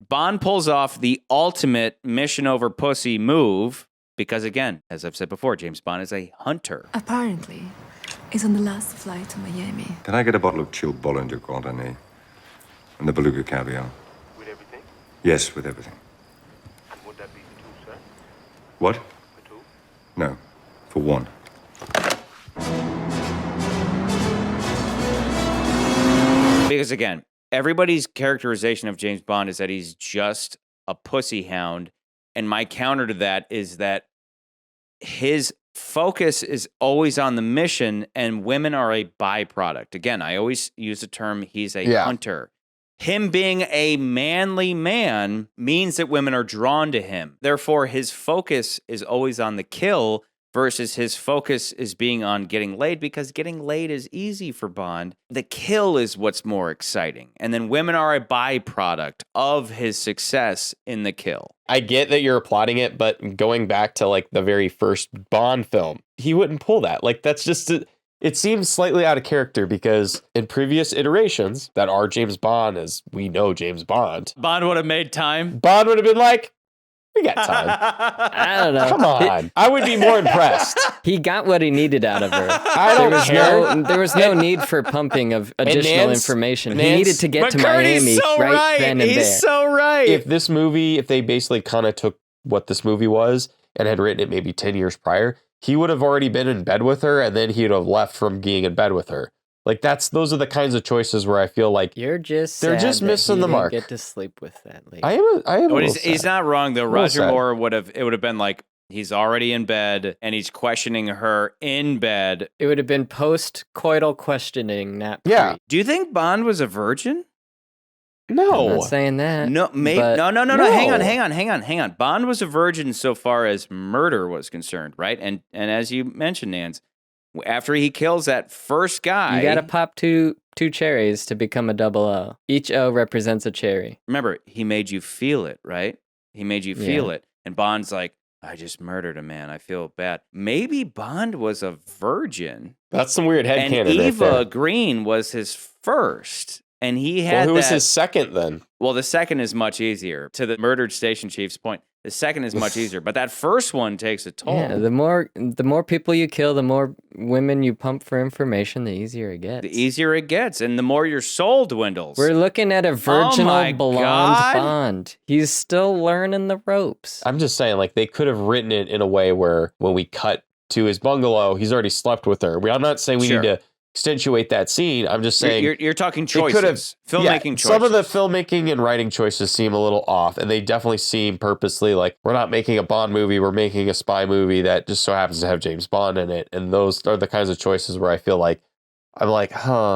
Bond pulls off the ultimate mission over pussy move because, again, as I've said before, James Bond is a hunter. Apparently, he's on the last flight to Miami. Can I get a bottle of chilled Bollinger Goldeneye? And the beluga caviar? With everything? Yes, with everything. And would that be for 2, sir? What? For 2? No, for 1. Because, again, everybody's characterization of James Bond is that he's just a pussy hound. And my counter to that is that his focus is always on the mission and women are a byproduct. Again, I always use the term he's a hunter. Him being a manly man means that women are drawn to him. Therefore, his focus is always on the kill versus his focus is being on getting laid, because getting laid is easy for Bond. The kill is what's more exciting. And then women are a byproduct of his success in the kill. I get that you're applauding it, but going back to like the very first Bond film, he wouldn't pull that. Like that's just... It seems slightly out of character because in previous iterations that are James Bond, as we know James Bond, Bond would have made time. Bond would have been like, we got time. I don't know. Come on. I would be more impressed. He got what he needed out of her. I don't care. There was no need for pumping of additional information. He needed to get to McCartney's Miami so right then and there. He's so right. If this movie, if they basically kind of took what this movie was and had written it maybe 10 years prior, he would have already been in bed with her and then he'd have left from being in bed with her. Like those are the kinds of choices where I feel like they're just missing the mark. Get to sleep with that lady. I am. He's not wrong though. Roger Moore would have been like, he's already in bed and he's questioning her in bed. It would have been post-coital questioning, not pre. Yeah. Do you think Bond was a virgin? No. I'm not saying that. No, maybe. No. Hang on. Bond was a virgin so far as murder was concerned, right? And as you mentioned, Nance, after he kills that first guy, you got to pop two cherries to become a double O. Each O represents a cherry. Remember, he made you feel it, right? He made you feel it. And Bond's like, I just murdered a man. I feel bad. Maybe Bond was a virgin. That's some weird headcanon. And Eva Green was his first. And he had who was his second then? Well, the second is much easier. To the murdered station chief's point, the second is much easier. But that first one takes a toll. Yeah, the more people you kill, the more women you pump for information, the easier it gets. The easier it gets, and the more your soul dwindles. We're looking at a virginal blonde Bond. He's still learning the ropes. I'm just saying, like, they could have written it in a way where when we cut to his bungalow, he's already slept with her. I'm not saying we need to accentuate that scene. I'm just saying you're talking choices, filmmaking choices. Some of the filmmaking and writing choices seem a little off, and they definitely seem purposely like we're not making a Bond movie, we're making a spy movie that just so happens to have James Bond in it. And those are the kinds of choices where I feel like I'm like, huh,